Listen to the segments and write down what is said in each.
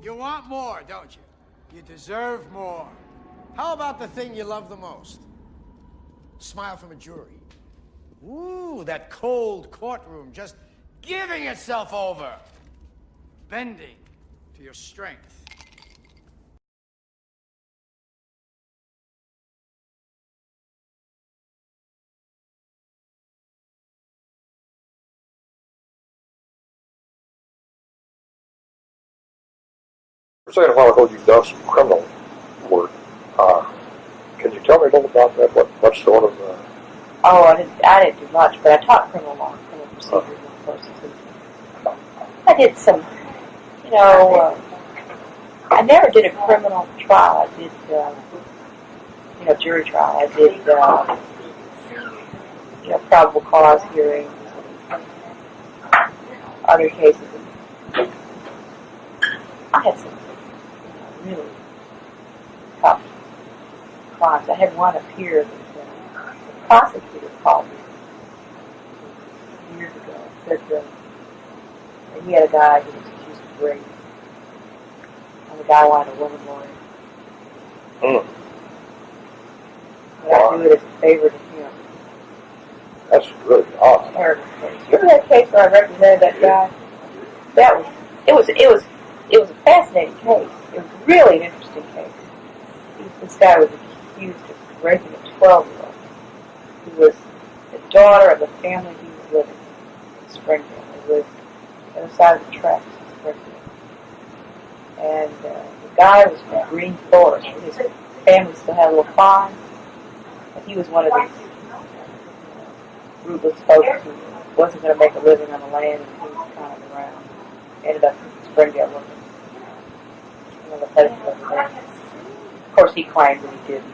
You want more, don't you? You deserve more. How about the thing you love the most? Smile from a jury. Ooh, that cold courtroom just giving itself over. Bending to your strength. For a second, a while ago, you've done some criminal work. Can you tell me a little about that? What sort of... Oh, I didn't do much, but I taught criminal law, criminal procedures and courses. I did some, I never did a criminal trial. I did, jury trial. I did, probable cause hearings, other cases. I had some really tough crimes. I had one up here that the prosecutor called me years ago. Said that he had a guy who was accused of rape, and the guy wanted a woman lawyer. And I do it as a favor to him. That's really awesome. Terrible case. Remember that case where I represented that guy? It was a fascinating case. It was really an interesting case. This guy was accused of raping a 12-year-old who was the daughter of the family he was living in Springfield. They lived on the side of the tracks in Springfield. And the guy was from Green Forest. His family still had a little farm. And he was one of these rootless folks who wasn't going to make a living on the land, and he was kind of around. Ended up in Springfield looking. The place over there. Of course, he claimed that he didn't.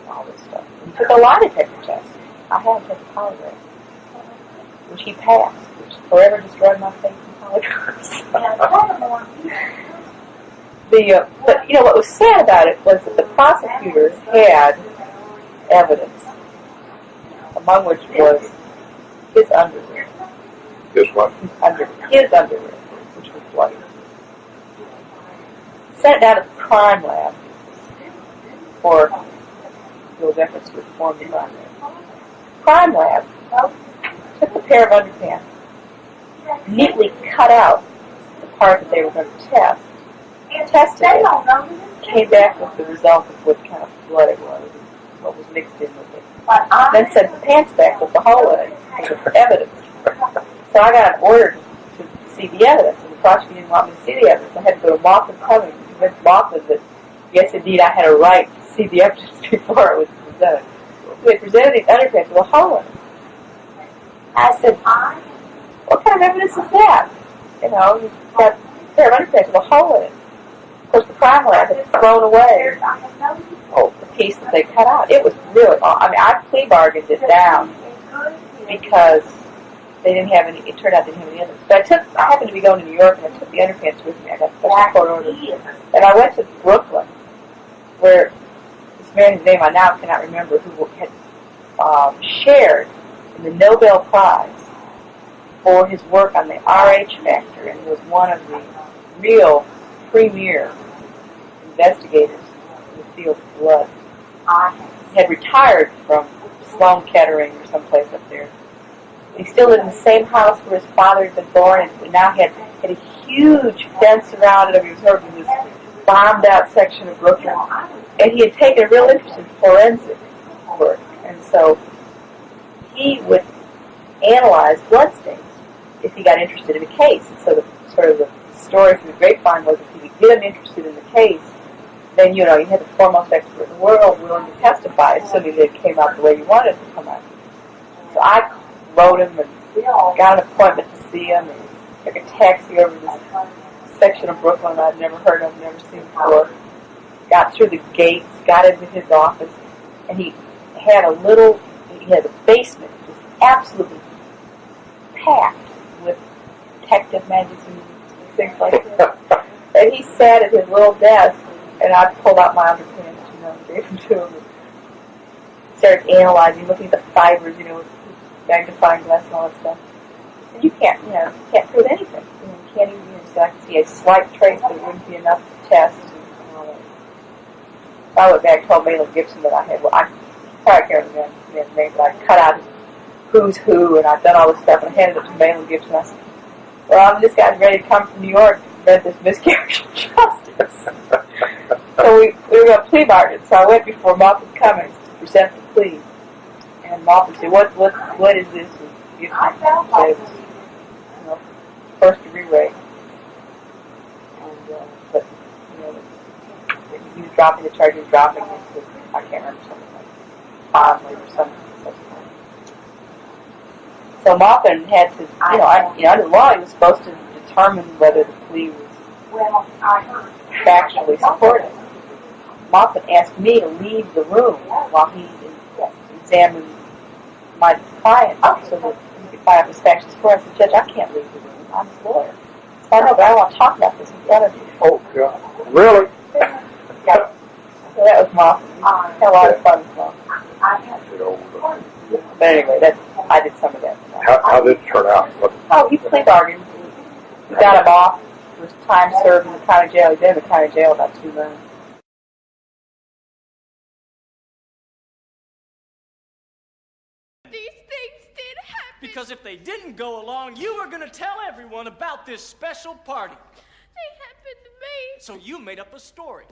All this stuff. He took a lie detector test. I had to take a polygraph, which he passed, which forever destroyed my faith in polygraphs. But what was sad about it was that the prosecutors had evidence, among which was his underwear. His what? His underwear, which was bloody. Sent it down to the crime lab for those efforts to reform the crime lab. Crime lab took a pair of underpants, neatly cut out the part that they were going to test, tested it, came back with the result of what kind of blood it was, what was mixed in with it, then sent the pants back with the hole in it for evidence. So I got an order to see the evidence, and the prosecutor didn't want me to see the evidence. I had to go to Laughlin Cummings to convince Laughlin that, yes, indeed, I had a right to see the evidence before it was presented. So they presented the underpants with a hole in it. I said, what kind of evidence is that? You've got a pair of underpants with a hole in it. Of course, the crime lab had thrown away the piece that they cut out. It was really, I plea bargained it down because they didn't have any, it turned out they didn't have any evidence. But I happened to be going to New York, and I took the underpants with me. I got a special court order. And I went to Brooklyn, where this man, whose name I now cannot remember, who had shared in the Nobel Prize for his work on the RH factor, and was one of the real premier investigators in the field of blood. He had retired from Sloan Kettering or someplace up there. He still lived in the same house where his father had been born, and now had a huge fence around it. He was sort of in this bombed-out section of Brooklyn. And he had taken a real interest in forensic work. And so he would analyze bloodstains if he got interested in a case. And so the story from the grapevine was if he could get him interested in the case, then, you had the foremost expert in the world willing to testify, assuming that it came out the way you wanted it to come out. So I wrote him and got an appointment to see him, and took a taxi over this section of Brooklyn I'd never heard of, never seen before. Got through the gates, got into his office, and he had a basement just absolutely packed with detective magazines and things like that. And he sat at his little desk, and I pulled out my underpants, and gave them to him. And started analyzing, looking at the fibers, with magnifying glass and all that stuff. And you can't prove anything. You can't even, I can see a slight trace, but it wouldn't be enough to test. And all that. So I went back and told Malin Gibson that I had, well, I probably can't remember his name, but I cut out who's who, and I've done all this stuff, and I handed it to Malin Gibson. I said, well, this guy's ready to come from New York to read this miscarriage of justice. So we were going to plea bargain, so I went before Moffat Cummings to present the plea. And Moffat said, what is this? And Gibson said it was, you know, first degree rape. And, but, you know, he was dropping the charge, he was dropping it to, I can't remember, something like family or something. So Moffat had to, under law, he was supposed to determine whether the plea was factually supported. Moffat asked me to leave the room while he examined my client so that he could find out his factually supported. I said, Judge, I can't leave the room. I'm his lawyer. So I know, but I want to talk about this in front of you. Oh, God. Really? Yeah. So that was Moffat. I had a lot of fun with Moffat. But anyway, I did some of that. How did it turn out? He plea bargained. We got him off for his time served in the county jail. He'd been in the county jail about 2 months. These things did happen. Because if they didn't go along, you were going to tell everyone about this special party. They happened to me. So you made up a story.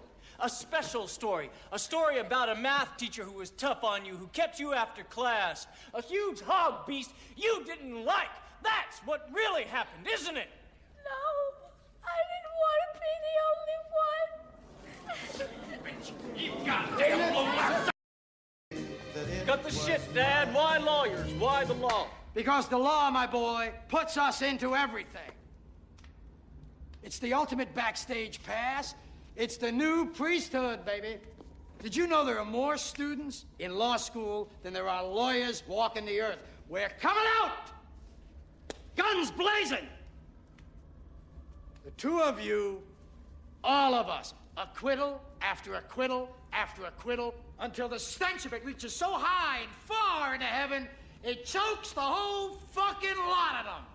A special story. A story about a math teacher who was tough on you, who kept you after class. A huge hog beast you didn't like. That's what really happened, isn't it? No, I didn't want to be the only one. Cut the shit, Dad. Why lawyers? Why the law? Because the law, my boy, puts us into everything. It's the ultimate backstage pass. It's the new priesthood, baby. Did you know there are more students in law school than there are lawyers walking the earth? We're coming out! Guns blazing! The two of you, all of us, acquittal after acquittal after acquittal, until the stench of it reaches so high and far into heaven, it chokes the whole fucking lot of them.